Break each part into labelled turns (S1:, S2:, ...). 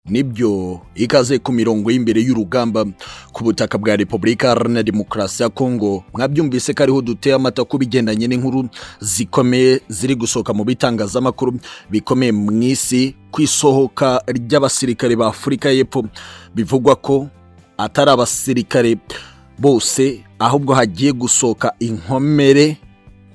S1: nibyo ikaze ku mirongo y'imbere y'urugamba ku butaka bwa Repubulika Iharanira Demokarasi ya Kongo. Mwabyumvise ko ariho duteye amata ku bigendanye n'inkuru zikomeye ziri gusohoka mu bitangazamakuru bikomeye mu isi ku isohoka ry'abasirikare ba Afurika y'Epfo. Bivugwa ko atari abasirikare bose ahubwo hagiye gusohoka inkomere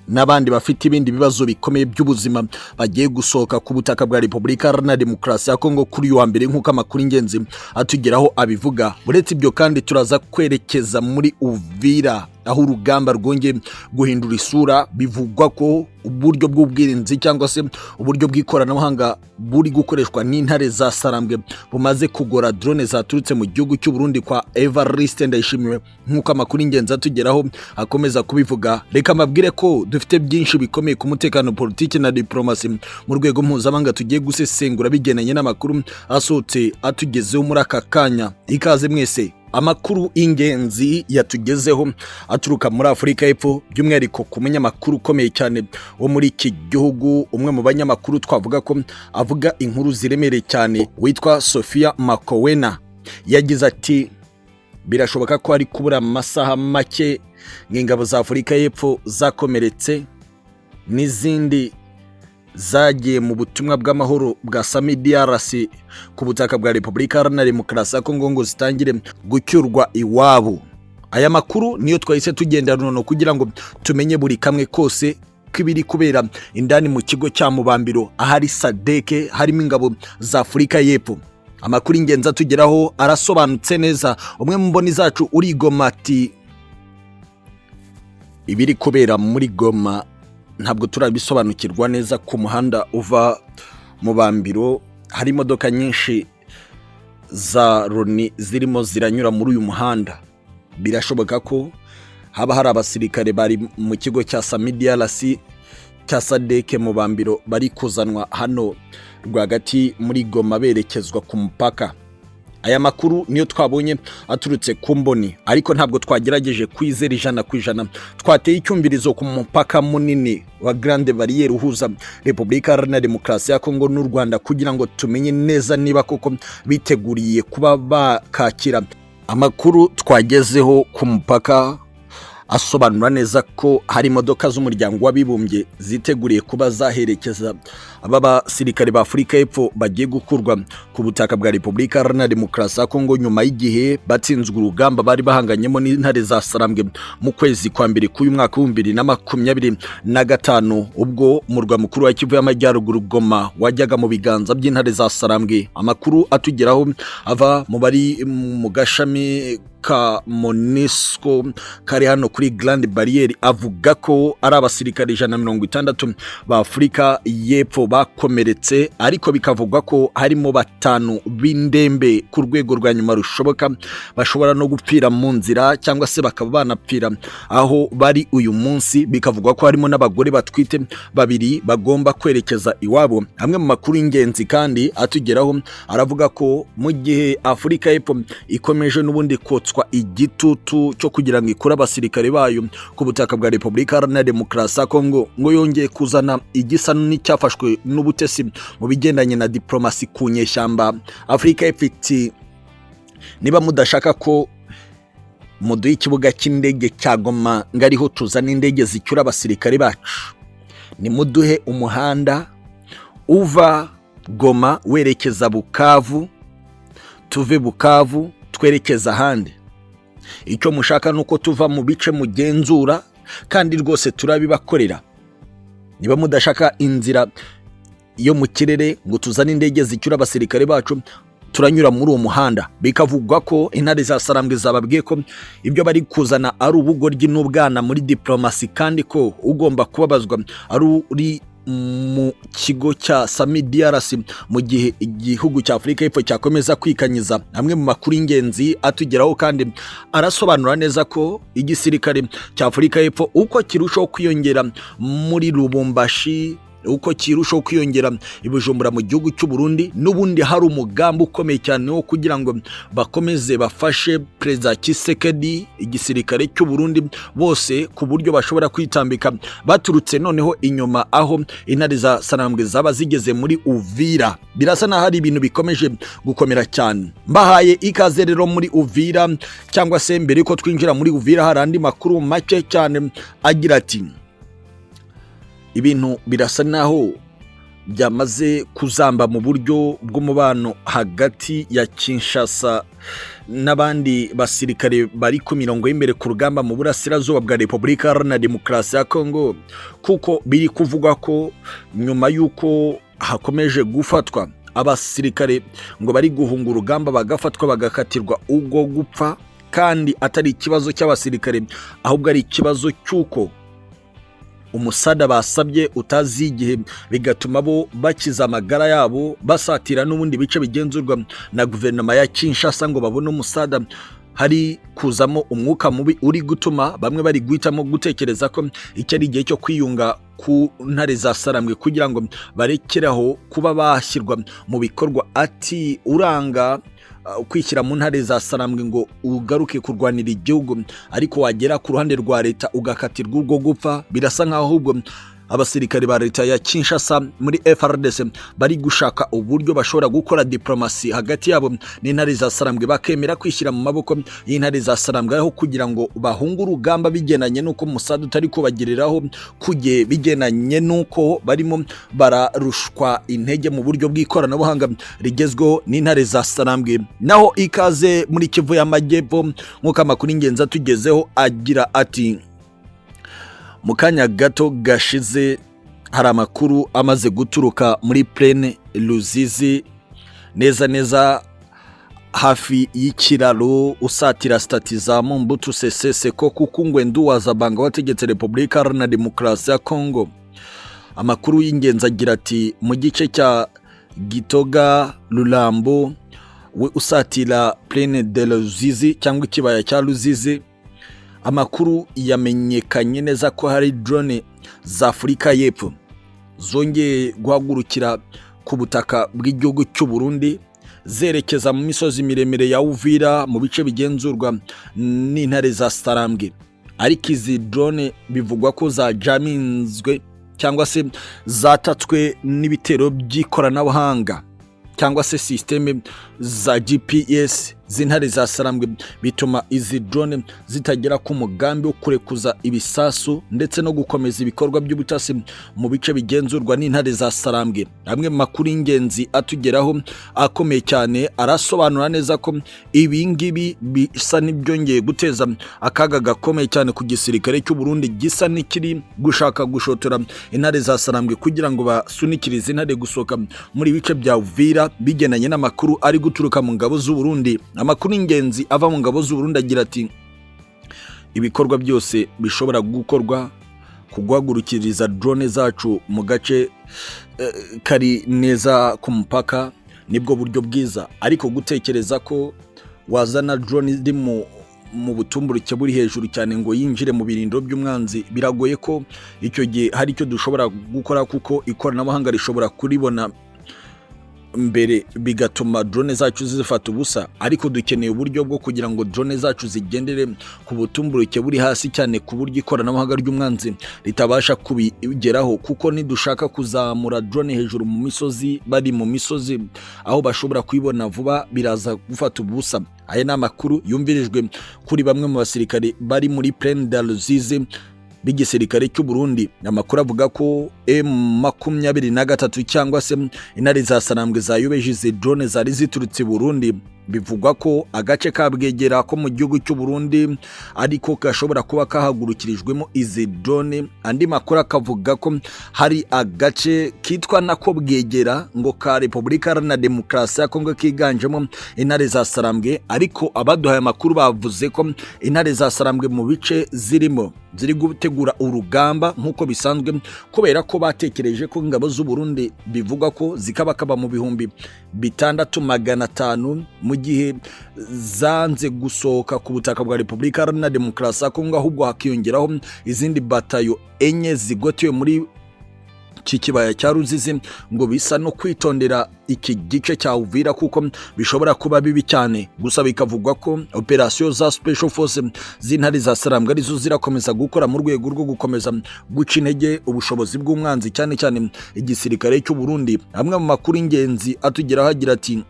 S1: n'abandi bafite ibindi bibazo bikomeye by'ubuzima bagiye gusohoka ku butaka bwa Repubulika Iharanira Demokarasi ya Kongo kuri uyu wa mbere, nk'uko amakuru ingenzi atugeraho abivuga. Uretse ibyo kandi turaza kwerekeza muri Uvira aho urugamba rwongeye guhindura isura. Bivugwa ko uburyo bw'ubwirinzi cyangwa se uburyo bw'ikoranabuhanga buri gukoreshwa n'intare za Sarambwe bumaze kugora drone zaturutse mu gihugu cy'u Burundi kwa Evariste Ndayishimiye, nk'uko amakuru ingenzi atugeraho akomeza kubivuga. Reka mabwire ko dufite byinshi bikomeye ku mutekano, politiki na diplomasi mu rwego mpuzamahanga tugiye gusesengura bigenanye n'amakuru asohotse atugezeho muri aka kanya. Ikaze mwese. Amakuru ingenzi yatugezeho aturuka muri Afurika y'Epfo, by'umwihariko ku munyamakuru ukomeye cyane wo muri iki gihugu, umwe mu banyamakuru twavuga ko avuga inkuru ziremereye cyane, witwa Sofia Makowena. Yagize ati birashoboka ko ari kubura amasaha make ng'ingabo za Afurika y'Epfo zakomeretse n'izindi zagiye mu butumwa bw'amahoro bwa DRC ku butaka bwa Repubulika Iharanira Demokarasi ya Kongo ngo zitangire gucyurwa iwabo. Aya makuru niyo twahise tugenda nono kugira ngo tumenye buri kamwe kose kibiri kubera indani mu kigo cya Mubambiro ahari Sadc, harimo ingabo za Afurika y'Epfo. Amakuru ingenzi atugeraho arasobanutse neza. Umwe mu mboni zacu uri Goma ati ibiri kubera muri Goma ntabwo turabisobanukirwa neza. Ku muhanda uva Mubambiro hari imodoka nyinshi za Loni zirimo ziranyura muri uyu muhanda. Birashoboka ko haba hari abasirikare bari mu kigo cya DRC cya Sadc Mubambiro bari kuzanwa hano rwagati muri Goma berekezwa ku mupaka. Aya makuru niyo twabonye aturutse ku mboni, ariko ntabwo twagerageje kwizera 100%. Twateye icyumvirizo ku mupaka munini wa Grande Barriere uhuza Repubulika Iharanira Demokarasi ya Kongo n'u Rwanda kugira ngo tumenye neza niba koko biteguriye kuba bakakira. Amakuru twagezeho ku mupaka asobanura neza ko hari imodoka z'umuryango w'abibumbye ziteguriye kuba zaherekeza aba basirikare ba Afurika y'Epfo bagiye gukurwa ku butaka bwa Repubulika Iharanira Demokarasi ya Kongo nyuma y'igihe batsinzwe urugamba bari bahanganyemo n'intare za Sarambwe mu kwezi kwa mbere k'uyu mwaka wa 2025, ubwo murwa mukuru wa Kivu y'Amajyaruguru Goma wajyaga mu biganza by'intare za Sarambwe. Amakuru atugeraho ava mu bari mu gashami ka MONUSCO kari hano kuri Grande Barriere avuga ko ari abasirikare 160 ba Afurika y'Epfo bakomeretse, ariko bikavugwa ko harimo 5 b'indembe ku rwego rwa nyuma rushoboka, bashobora no gupfira mu nzira cyangwa se bakaba banapfira aho bari uyu munsi. Bikavugwa ko harimo n'abagore batwite 2 bagomba kwerekeza iwabo. Amwe mu makuru ingenzi kandi atugeraho aravuga ko mu gihe Afurika y'Epfo ikomeje n'ubundi kotswa igitutu cyo kugira ngo ikure abasirikare bayo ku butaka bwa Repubulika Iharanira Demokarasi ya Kongo, ngo yongeye kuzana igisa n'icyafashwe n'ubutesi mu bigendanye na diplomasi ku nyeshyamba. Afurika y'Epfo iti niba mudashaka ko muduha ikibuga cy'indege cya Goma ngariho tuzana indege zicyura abasirikare bacu, nimuduhe umuhanda uva Goma werekeza Bukavu, tuve Bukavu twerekeza ahandi. Icyo mushaka nuko tuva mu bice mugenzura kandi rwose turabibakorera. Niba mudashaka inzira yo mu kirere ngo tuzane indege zicyura abasirikare bacu, turanyura muri uwo muhanda. Bikavugwa ko intare za Sarambwe zababwiye ko ibyo bari kuzana ari ubugoryi n'ubwana muri diplomasi, kandi ko ugomba kubabazwa ari uri mu kigo cya DRC mu gihe igihugu cya Afurika y'Epfo cyakomeza kwikanyiza. Amwe mu makuru ingenzi atugeraho kandi arasobanura neza ko igisirikare cya Afurika y'Epfo uko kirushaho kwiyongera muri Lubumbashi uko kirushaho kwiyongera Ibujumbura mu gihugu cy'u Burundi, n'ubundi hari umugambi ukomeye cyane wo kugira ngo bakomeze bafashe Perezida Tshisekedi, igisirikare cy'u Burundi bose ku buryo bashobora kwitambika baturutse noneho inyuma aho intare za Sarambwe zaba zigeze muri Uvira. Birasa na hari ibintu bikomeje gukomera cyane. Mbahaye ikaze rero muri Uvira, cyangwa se mbere ko twinjira muri Uvira hari andi makuru make cyane agira ati ibintu birasa naho byamaze kuzamba mu buryo bw'umubano hagati ya Kinshasa n'abandi basirikare bari ku mirongo y'imbere ku rugamba mu burasirazuba bwa Repubulika Iharanira Demokarasi ya Kongo, kuko biri kuvugwa ko nyuma y'uko hakomeje gufatwa abasirikare ngo bari guhunga urugamba bagafatwa bagakatirwa ubwo gupfa, kandi atari ikibazo cy'abasirikare ahubwo ari ikibazo cy'uko umusada basabye utazi igihe, bigatuma bo bakiza amagara yabo basatira n'ubundi bice bigenzurwa na guverinoma ya Kinshasa ngo babone umusada. Hari kuzamo umwuka mubi uri gutuma bamwe bari guhitamo gutekereza ko icyo ari igihe cyo kwiyunga ku ntare za Sarambwe kugira ngo barekeraho kuba bashyirwa mu bikorwa. Ati uranga kwishyira mu ntare za Sarambwe ngo ugaruke kurwanira igihugu, ariko wagera ku ruhande rwa leta ugakatirwa urwo gupfa. Birasa nkaho ahubwo abasirikare ba leta ya Kinshasa muri FRDC bari gushaka uburyo bashobora gukora diplomasi hagati yabo n'intare za Sarambwe, bakemera kwishyira mu maboko y'intare za Sarambwe aho kugira ngo bahunge urugamba bigenanye n'uko Musada utari kubagiriraho kujye, bigenanye n'uko barimo bararushwa intege mu buryo bw'ikoranabuhanga rigezweho n'intare za Sarambwe. Naho ikaze muri Kivu y'Amajyepfo, nk'uko amakuru ingenzi atugezeho agira ati mu kanya gato gashize hari amakuru amaze guturuka muri Plaine Ruzizi, neza hafi y'ikiraro usatira stati za Mobutu Sese Seko Kukungwe Nduwaza Banga wategetse Repubulika Iharanira Demokarasi ya Kongo. Amakuru y'ingenzi agira ati mu gice cya Gitoga Lulambo we usatira Plaine de Ruzizi cyangwa ikibaya cya Ruzizi, amakuru yamenyekanye neza ko hari drone za Afurika y'Epfo zongeye guhagurukira ku butaka bw'igihugu cy'u Burundi zerekeza mu misozi miremire ya Uvira mu bice bigenzurwa n'intare za Sarambwe. Ariko izi drone bivugwa ko zajaminzwe cyangwa se zatatswe n'ibitero by'ikoranabuhanga cyangwa se systeme za GPS z'intare za Sarambwe, bituma izi drone zitagera ku mugambi wo kurekuza ibisasu ndetse no gukomeza ibikorwa by'ubutasi mu bice bigenzurwa n'intare za Sarambwe. Amwe mu makuru y'ingenzi atugeraho akomeye cyane arasobanura neza ko ibi ngibi bisa n'ibyongeye guteza akaga gakomeye cyane ku gisirikare cy'u Burundi, gisa n'ikiri gushaka gushotora intare za Sarambwe kugira ngo basunikirize intare gusohoka muri bice bya Uvira, bigenanye n'amakuru ari guturuka mu ngabo z'u Burundi. Amakuru ingenzi ava mu ngabo z'u Burundi agira ati ibikorwa byose bishobora gukorwa kugwagurukiriza drone zacu mu gace kari neza ku mupaka nibwo buryo bwiza, ariko gutekereza ko wazana drone iri mu butumburuke buri hejuru cyane ngo yinjire mu birindiro by'umwanzi biragoye ko icyo gihe hari icyo dushobora gukora, kuko ikoranabuhanga rishobora kuribona mbere bigatuma drone zacu zifata ubusa. Ariko dukeneye uburyo bwo kugira ngo drone zacu zigendere ku butumburuke buri hasi cyane ku buryo ikoranabuhanga ry'umwanzi ritabasha kubigeraho, kuko nidushaka kuzamura drone hejuru mu misozi, bari mu misozi aho bashobora kwibona vuba, biraza gufata ubusa. Aya ni amakuru yumvirijwe kuri bamwe mu basirikare bari muri Plaine de Ruzizi b'igisirikare cy'u Burundi. Amakuru avuga ko M23 cyangwa se intare za Sarambwe zayobeje izi drone zari ziturutse i Burundi. Bivugwa ko agace kabwegera ko mu gihugu cy'u Burundi ariko gashobora kuba kahagurukirijwemo izi drone. Andi makuru akavuga ko hari agace kitwa nako bwegera ngo ka Repubulika Iharanira Demokarasi ya Kongo kiganjemo intare za Sarambwe, ariko abaduhaye amakuru bavuze ko intare za Sarambwe mu bice zirimo ziri gutegura urugamba nk'uko bisanzwe, kubera ko batekereje ko ingabo z'u Burundi bivugwa ko zikabakaba mu bihumbi 6,500 mu gihe zanze gusohoka ku butaka bwa Repubulika Iharanira Demokarasi ya Kongo, ahubwo hakiyongeraho izindi batayo enye zigotiwe muri cy'ikibaya cya Ruzizi ngo bisa no kwitondera iki gice cya Uvira kuko bishobora kuba bibi cyane. Gusa bikavugwa ko operasiyo za special force z'intare za Sarambwe arizo zirakomeza gukora mu rwego rwo gukomeza guca intege ubushobozi bw'umwanzi, cyane cyane igisirikare cy'u Burundi. Amwe mu makuru ingenzi atugeraho agira ati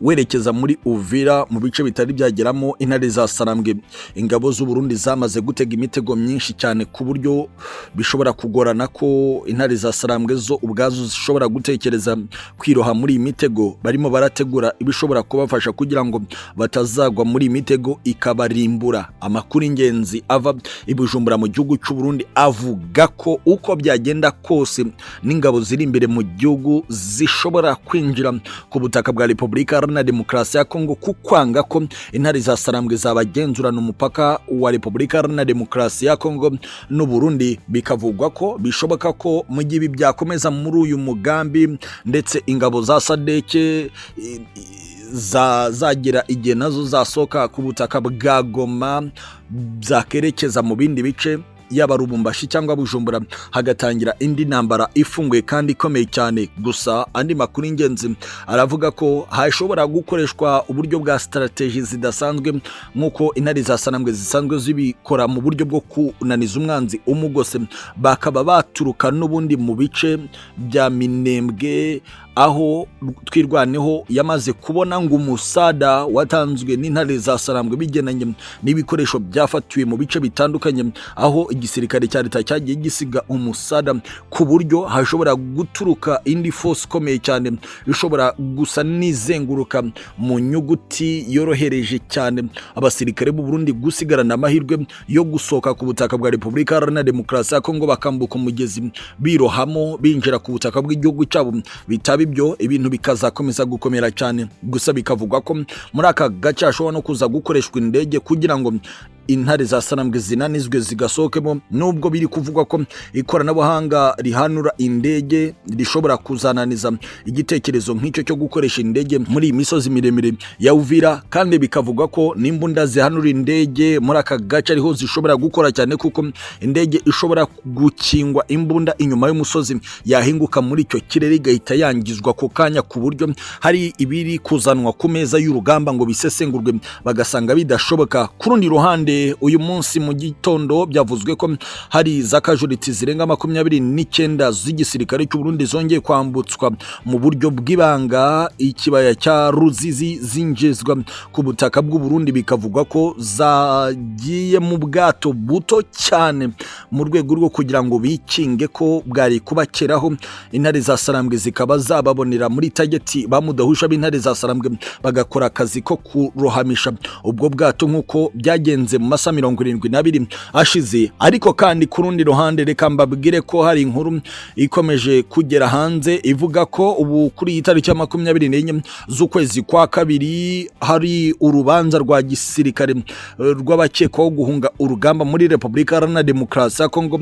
S1: werekeza muri Uvira mu bice bitari byageramo intare za Sarambwe, ingabo z'u Burundi zamaze gutega imitego myinshi cyane ku buryo bishobora kugorana ko intare za Sarambwe zo ubwazo zishobora gutekereza kwiroha muri imitego. Barimo barategura ibishobora kubafasha kugira ngo batazagwa muri imitego ikabarimbura. Amakuru ingenzi ava ibujumbura mu gihugu cy'u Burundi avuga ko uko byagenda kose n'ingabo ziri imbere mu gihugu zishobora kwinjira ku butaka bwa Repubulika Iharanira Demokarasi ya Kongo kukwanga ko intare za Sarambwe zabagenzurana umupaka wa Repubulika Iharanira Demokarasi ya Kongo n'u Burundi. Bikavugwa ko bishoboka ko mu gihe byakomeza muri uyu mugambi ndetse ingabo za Sadc zagira igihe nazo zasoka ku butaka bwa Goma zakerekeza mu bindi bice yaba Rubumbashi cyangwa Bujumbura, hagatangira indi ntambara ifunguye kandi ikomeye cyane. Gusa andi makuru ingenzi aravuga ko hashobora gukoreshwa uburyo bwa strategy zidasanzwe nk'uko intare za Sarambwe zisanzwe zibikora mu buryo bwo kunaniza umwanzi umugose, bakaba baturuka n'ubundi mu bice bya Minembwe, aho twirwaneho yamaze kubona ngo umusada watanzwe n'intare za Sarambwe bigenanye n'ibikoresho byafatiwe mu bice bitandukanye, aho igisirikare cya leta cyagiye gisiga umusada ku buryo hashobora guturuka indi force ikomeye cyane bishobora gusa n'izenguruka mu nyuguti yorohereje cyane abasirikare b'u Burundi gusigarana amahirwe yo gusoka ku butaka bwa Repubulika Iharanira Demokarasi ya Kongo bakambuka umugezi birohamo binjira ku butaka bw'igihugu cyabo. Bitaba ibyo ibintu bikazakomeza gukomera cyane. Gusa bikavugwa ko muri aka gace hashobora no kuza gukoreshwa indege kugira ngo intare za Sarambwe zinanizwe zigasokemo, nubwo biri kuvugwa ko ikoranabuhanga rihanura indege rishobora kuzananiza igitekerezo nk'icyo cyo gukoresha indege muri imisozi miremire ya Uvira. Kandi bikavugwa ko n'imbunda zihanura indege muri aka gace ariho zishobora gukora cyane kuko indege ishobora gukingwa imbunda inyuma y'umusozi yahinguka muri icyo kirere igahita yangizwa ku kanya, ku buryo hari ibiri kuzanwa ku meza y'urugamba ngo bisesengurwe bagasanga bidashoboka. Ku rundi ruhande uyu munsi mu gitondo byavuzwe ko hari za casualties zirenga 29 z'igisirikare cy'u Burundi zongeye kwambutswa mu buryo bw'ibanga ikibaya cya Ruzizi zinjizwa ku butaka bw'u Burundi. Bikavugwa ko zagiye mu bwato buto cyane mu rwego rwo kugira ngo bikinge ko bwari kubakeraho intare za Sarambwe zikaba zababonera muri tageti bamudahusha b'intare za Sarambwe bagakora akazi ko kurohamisha ubwo bwato nk'uko byagenze mu masaha 72 ashize. Ariko kandi ku rundi ruhande reka mbabwire ko hari inkuru ikomeje kugera hanze ivuga ko ubu kuri itariki ya 24 z'ukwezi kwa kabiri hari urubanza rwa gisirikare rw'abakekwaho guhunga urugamba muri Repubulika Iharanira Demokarasi ya Kongo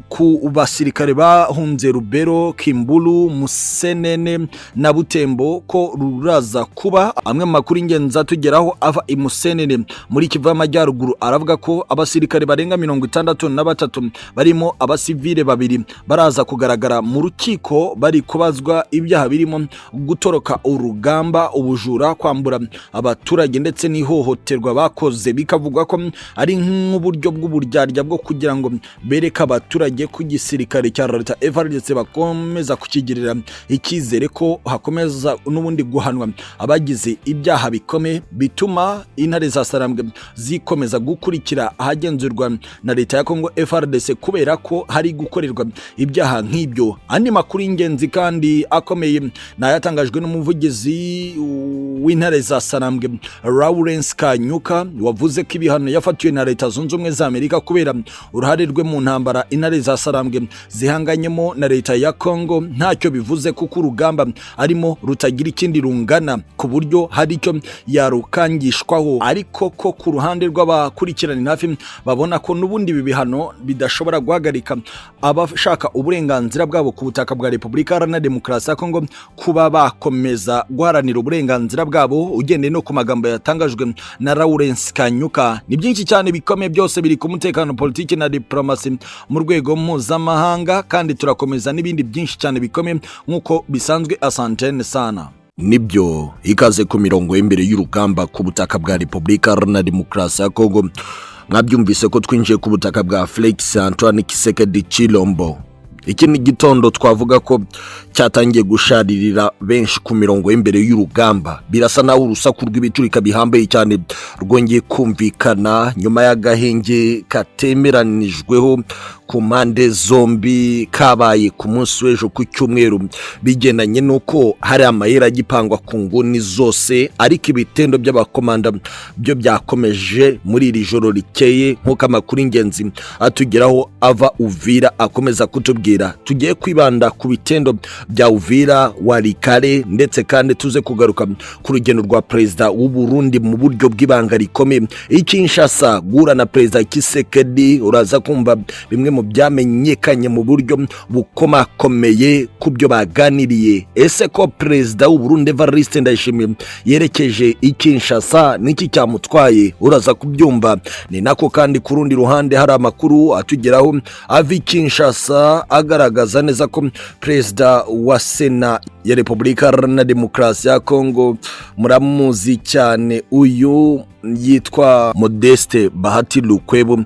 S1: ku basirikare bahunze Rubero, Kimbulu, Musenene na Butembo, ko ruraza kuba amwe mu makuru ingenzi atugeraho ava i Musenene muri Kivu y'Amajyaruguru. Aravuga ko abasirikare barenga 63 barimo abasivile babiri baraza kugaragara mu rukiko bari kubazwa ibyaha birimo gutoroka urugamba, ubujura, kwambura abaturage ndetse n'ihohoterwa bakoze. Bikavugwa ko ari nk'uburyo bw'uburyarya bwo kugira ngo bereke abaturage ku gisirikare cya leta FARDC bakomeza kukigirira icyizere ko hakomeza n'ubundi guhanwa abagize ibyaha bikomeye bituma intare za Sarambwe zikomeza gukurikira ahagenzurwa na leta ya Kongo FARDC kubera ko hari gukorerwa ibyaha nk'ibyo. Andi makuru y'ingenzi kandi akomeye nayatangajwe n'umuvugizi w'intare za Sarambwe Lawrence Kanyuka wavuze ko ibihano yafatiwe na leta zunze ubumwe za Amerika kubera uruhare rwe mu ntambara intare za Sarambwe zihanganyemo na leta ya Kongo ntacyo bivuze kuko urugamba arimo rutagira ikindi rungana ku buryo hari icyo yarukangishwaho. Ariko ko ku ruhande rw'aba bakurikirana hafi babona ko nubundi ibi bihano bidashobora guhagarika abashaka uburenganzira bwabo ku butaka bwa Repubulika Iharanira Demokarasi ya Kongo kuba bakomeza guharanira uburenganzira bwabo. Ugendeye no ku magambo yatangajwe na Lawrence Kanyuka, ni byinshi cyane bikomeye, byose biri ku mutekano, politiki na diplomasi mu rwego mpuzamahanga, kandi turakomeza n'ibindi byinshi cyane bikomeye nk'uko bisanzwe. Asantene sana. Nibyo ikaze ku mirongo y'imbere y'urugamba ku butaka bwa Repubulika Iharanira Demokarasi ya Kongo. Mwabyumvise ko twinjiye ku butaka bwa Felix Antoine Tshisekedi Tshilombo. Iki ni gitondo twavuga ko cyatangiye gusharirira benshi ku mirongo y'imbere y'urugamba. Birasa naho urusaku rw'ibiturika bihambaye cyane rwongeye kumvikana nyuma y'agahenge katemeranijweho ku mpande zombi kabaye ku munsi w'ejo ku cyumweru, bigendanye nuko hari amayera agipangwa ku nguni zose, ariko ibitendo by'abakomanda byo byakomeje muri iri joro rikeye nk'uko amakuru ingenzi atugeraho ava Uvira akomeza kutubwira. Tugiye kwibanda ku bitendo bya Uvira, Warikare, ndetse kandi tuze kugaruka ku rugendo rwa perezida w'u Burundi mu buryo bw'ibanga rikomeye Kinshasa guhura na perezida Tshisekedi. Uraza kumva bimwe mu byamenyekanye mu buryo bukomakomeye ku byo baganiriye. Ese ko perezida w'u Burundi Evariste Ndayishimiye yerekeje Kinshasa niki cyamutwaye? Uraza kubyumva. Ni nako kandi ku rundi ruhande hari amakuru atugeraho ava Kinshasa agaragaza neza ko perezida wa Sena ya Repubulika Iharanira Demokarasi ya Kongo, muramuzi cyane, uyu yitwa Modeste Bahati Lukwebo,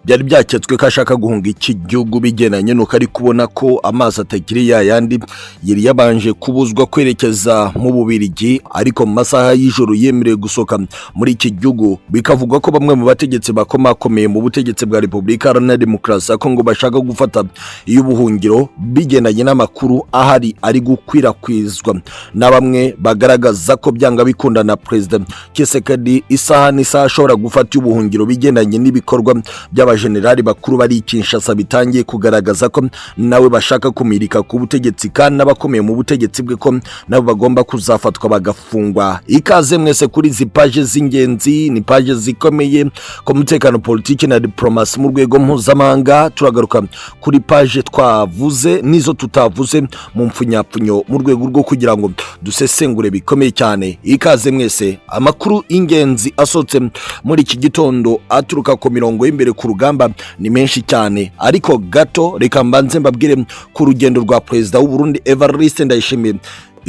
S1: byari byaketswe ko ashaka guhunga iki gihugu bigendanye nuko ari kubona ko amazi atakiri yayandi. Yari yabanje kubuzwa kwerekeza mu Bubiligi, ariko mu masaha y'ijoro yemerewe gusoka muri iki gihugu. Bikavugwa ko bamwe mu bategetsi bakomakomeye mu butegetsi bwa Repubulika Iharanira Demokarasi ya Kongo bashaka gufata iy'ubuhungiro, bigendanye n'amakuru ahari ari gukwirakwizwa na bamwe bagaragaza ko byanga bikunda na perezida Tshisekedi isaha n'isaha ashobora gufata iy'ubuhungiro, bigendanye n'ibikorwa by'abajenerali bakuru bari Kinshasa bitangiye kugaragaza ko nawe bashaka kumirika ku butegetsi, kandi n'abakomeye mu butegetsi bwe ko nabo bagomba kuzafatwa bagafungwa. Ikaze mwese kuri izi paje z'ingenzi, ni paje zikomeye ku mutekano, politiki na diplomasi mu rwego mpuzamahanga. Turagaruka kuri paje twavuze nizo tutavuze mu mfunyapfunyo mu rwego rwo kugira ngo dusesengure bikomeye cyane. Ikaze mwese. Amakuru ingenzi asotse muri iki gitondo aturuka ku mirongo y'imbere ku rugamba ni menshi cyane, ariko gato reka mbanze mbabwire ku rugendo rwa perezida w'u Burundi Evariste Ndayishimiye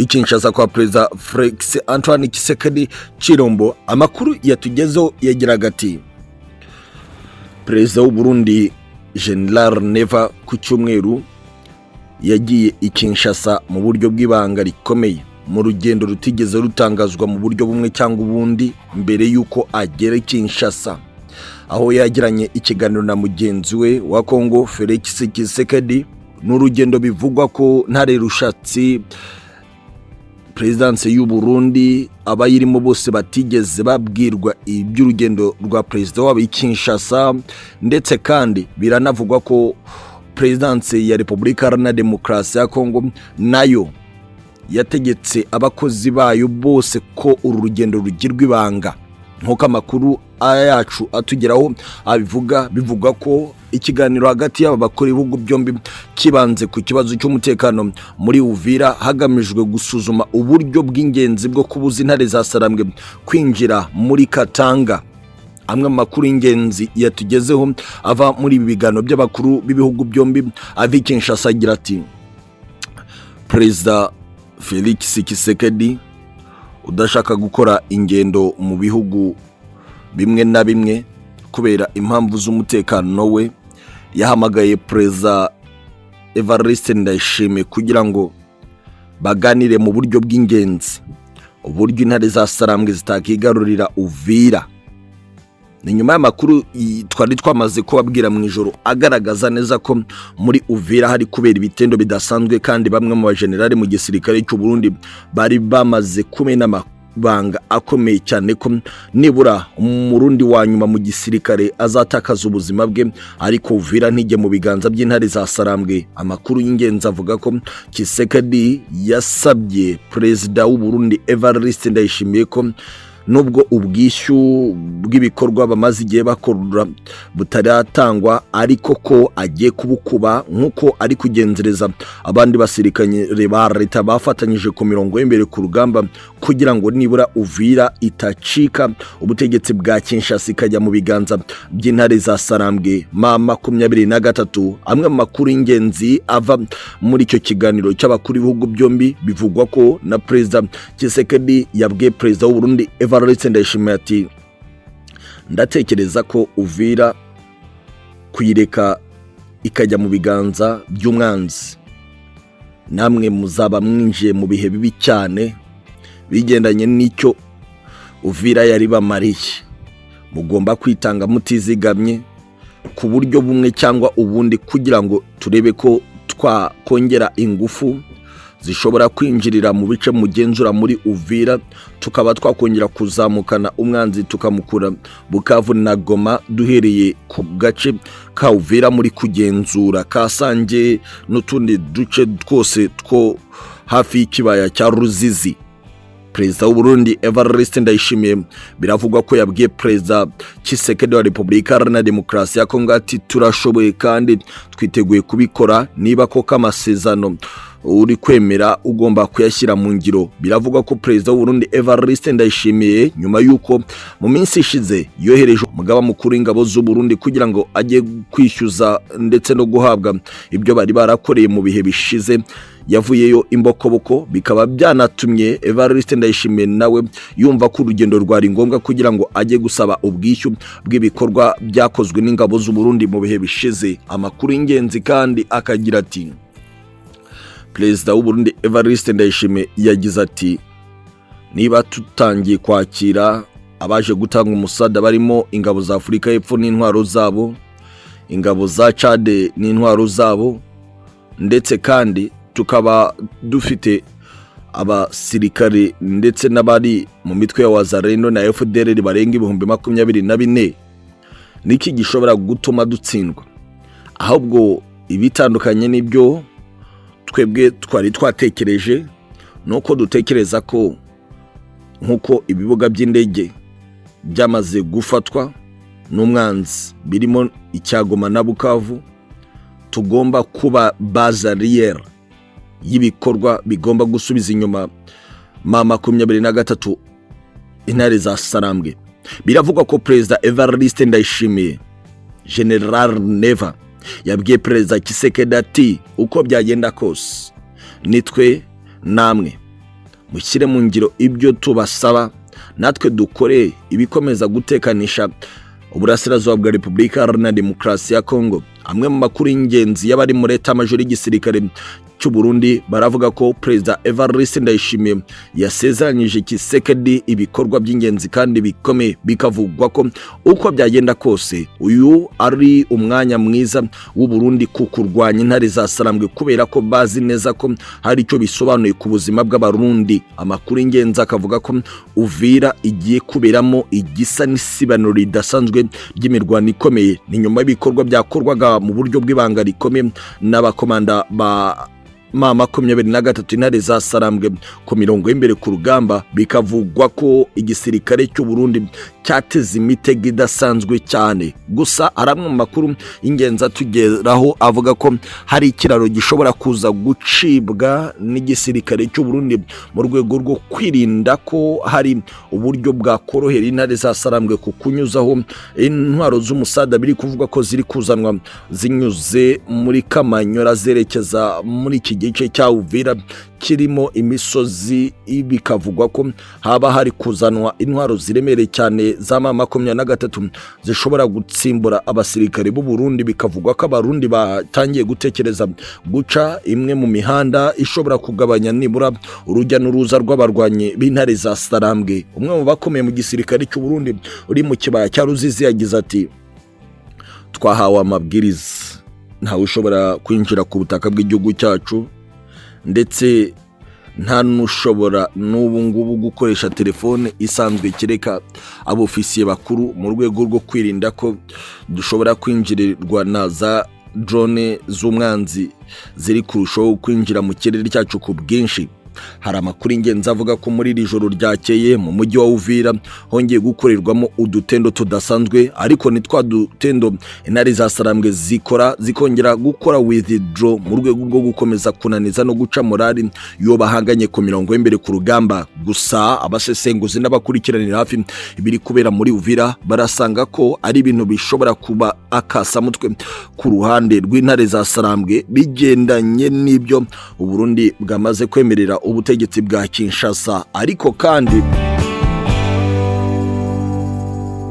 S1: Kinshasa kwa perezida Felix Antoine Tshisekedi Tshilombo. Amakuru yatugezeho yagiraga ati: perezida w'u Burundi General Neva ku cyumweru yagiye Kinshasa mu buryo bw'ibanga rikomeye, mu rugendo rutigeze rutangazwa mu buryo bumwe cyangwa ubundi mbere yuko agera Kinshasa, aho yagiranye ikiganiro na mugenzi we wa Kongo Felix Tshisekedi. N'urugendo bivugwa ko ntare rushatsi presidence y'u Burundi abayirimo bose batigeze babwirwa iby'urugendo rwa perezida wabo Kinshasa, ndetse kandi biranavugwa ko presidence ya Repubulika Iharanira Demokarasi ya Kongo nayo yategetse abakozi bayo bose ko uru rugendo rugirwa ibanga. Nk'uko amakuru yacu atugeraho abivuga, bivugwa ko ikiganiro hagati y'aba bakora ibihugu byombi kibanze ku kibazo cy'umutekano muri Uvira, hagamijwe gusuzuma uburyo bw'ingenzi bwo kubuza intare za Sarambwe kwinjira muri Katanga. Amwe mu makuru y'ingenzi yatugezeho ava muri ibi biganiro by'abakuru b'ibihugu byombi ava Kinshasa agira ati: perezida Felix Tshisekedi udashaka gukora ingendo mu bihugu bimwe na bimwe kubera impamvu z'umutekano we, yahamagaye perezida Evariste Ndayishimiye kugira ngo baganire mu buryo bw'ingenzi uburyo intare za Sarambwe zitakigarurira Uvira. Ni nyuma y'amakuru twari twamaze kubabwira mu ijoro agaragaza neza ko muri Uvira hari kubera ibitendo bidasanzwe, kandi bamwe mu bajenerali mu gisirikare cy'u Burundi bari bamaze kumena banga akomeye cyane ko nibura umurundi wa nyuma mu gisirikare azatakaza ubuzima bwe, ariko Uvira ntijye mu biganza by'intare za Sarambwe. Amakuru y'ingenzi avuga ko Tshisekedi yasabye perezida w'u Burundi Evariste Ndayishimiye ko nubwo ubwishyu bw'ibikorwa bamaze igihe bakora butaratangwa, ariko ko agiye kubukuba nk'uko ari kugenzereza abandi basirikanye ba leta bafatanyije ku mirongo y'imbere ku rugamba kugira ngo nibura Uvira itacika ubutegetsi bwa Kinshasa ikajya mu biganza by'intare za Sarambwe. MAA23 amwe mu makuru y'ingenzi ava muri icyo kiganiro cy'abakuru b'ibihugu byombi bivugwa ko na Perezida Tshisekedi yabwiye Perezida w'u Burundi Irasebye ati ndatekereza ko Uvira kuyireka ikajya mu biganza by'umwanzi namwe muzaba mwinjiye mu bihe bibi cyane bigendanye n'icyo Uvira yari bamariye. Mugomba kwitanga mutizigamye ku buryo bumwe cyangwa ubundi kugira ngo turebe ko twakongera ingufu zishobora kwinjirira mu bice mugenzura muri Uvira, tukaba twakongera kuzamukana umwanzi tukamukura Bukavu na Goma, duhereye ku gace ka Uvira muri kugenzura Kasange n'utundi duce twose two hafi y'ikibaya cya Ruzizi. Perezida w'u Burundi Irasebye biravugwa ko yabwiye Perezida Tshisekedi wa Repubulika Iharanira Demokarasi ya Kongo ati turashoboye kandi twiteguye kubikora, niba koko amasezerano uri kwemera ugomba kuyashyira mu ngiro. Biravugwa ko Perezida w'u Burundi Irasebye nyuma yuko mu minsi ishize yohereje umugaba mukuru w'ingabo z'u Burundi kugira ngo ajye kwishyuza ndetse no guhabwa ibyo bari barakoreye mu bihe bishize, yavuyeyo imbokoboko, bikaba byanatumye Irasebye nawe yumva ko urugendo rwari ngombwa kugira ngo ajye gusaba ubwishyu bw'ibikorwa byakozwe n'ingabo z'u Burundi mu bihe bishize. Amakuru y'ingenzi kandi akagira ati Perezida w'u Burundi Irasebye yagize ati niba tutangiye kwakira abaje gutanga umusada barimo ingabo za Afurika y'Epfo n'intwaro zabo, ingabo za Chad n'intwaro zabo, ndetse kandi tukaba dufite abasirikare ndetse n'abari mu mitwe ya Wazalendo na FDLR barenga 24,000, niki gishobora gutuma dutsindwa? Ahubwo ibitandukanye n'ibyo twebwe twari twatekereje, nuko dutekereza ko nkuko ibibuga by'indege byamaze gufatwa n'umwanzi birimo icyagoma na Bukavu, tugomba kuba bazariere y'ibikorwa bigomba gusubiza inyuma MAA23 intare za Sarambwe. Biravugwa ko Perezida Irasebye General Neva yabwiye Perezida Tshisekedi ati uko byagenda kose nitwe namwe mushyire mu ngiro ibyo tubasaba, natwe dukore ibikomeza gutekanisha uburasirazuba bwa Repubulika Iharanira Demokarasi ya Kongo. Amwe mu makuru y'ingenzi y'abari muri leta major y'igisirikare cy'u Burundi baravuga ko Perezida Irasebye yasezeranyije Tshisekedi ibikorwa by'ingenzi kandi bikomeye, bikavugwa ko uko byagenda kose uyu ari umwanya mwiza w'u Burundi ku kurwanya intare za Sarambwe, kubera ko bazi neza ko hari icyo bisobanuye ku buzima bw'abarundi. Amakuru y'ingenzi akavuga ko Uvira igiye kuberamo igisa n'isibanuro ridasanzwe ry'imirwano ikomeye, ni nyuma y'ibikorwa byakorwaga mu buryo bw'ibanga rikomeye n'abakomanda ba MAA23 intare za Sarambwe ku mirongo y'imbere ku rugamba. Bikavugwa ko igisirikare cy'u Burundi cyateze imitego idasanzwe cyane. Gusa aramwe mu makuru y'ingenzi atugeraho avuga ko hari ikiraro gishobora kuza gucibwa n'igisirikare cy'u Burundi mu rwego rwo kwirinda ko hari uburyo bwakorohera intare za Sarambwe ku kunyuzaho intwaro z'umusada biri kuvuga ko ziri kuzanwa zinyuze muri Kamanyora zerekeza muri iki gice cya Uvira kirimo imisozi. Bikavugwa ko haba hari kuzanwa intwaro ziremereye cyane za MAA23 zishobora gutsimbura abasirikare b'u Burundi. Bikavugwa ko abarundi batangiye gutekereza guca imwe mu mihanda ishobora kugabanya nibura urujya n'uruza rw'abarwanyi b'intare za Sarambwe. Umwe mu bakomeye mu gisirikare cy'u Burundi uri mu kibaya cya Ruzizi yagize ati twahawe amabwiriza ntawe ushobora kwinjira ku butaka bw'igihugu cyacu, ndetse nta nushobora n'ubu ngubu gukoresha telefone isanzwe kereka abofisiye bakuru, mu rwego rwo kwirinda ko dushobora kwinjirirwa na za drone z'umwanzi ziri kurushaho kwinjira mu kirere cyacu ku bwinshi. hari amakuru ingenzi avuga ko muri iri joro ryakeye mu mujyi wa Uvira hongeye gukorerwamo udutendo tudasanzwe, ariko ni twa dutendo intare za Sarambwe zikongera gukora withdraw mu rwego rwo gukomeza kunaniza no guca morali yo bahanganye ku mirongo y'imbere ku rugamba. Gusa abasesenguzi n'abakurikiranira hafi ibiri kubera muri Uvira barasanga ko ari ibintu bishobora kuba akasamutwe ku ruhande rw'intare za Sarambwe bigendanye n'ibyo Uburundi bwamaze kwemerera ubutegetsi bwa Kinshasa, ariko kandi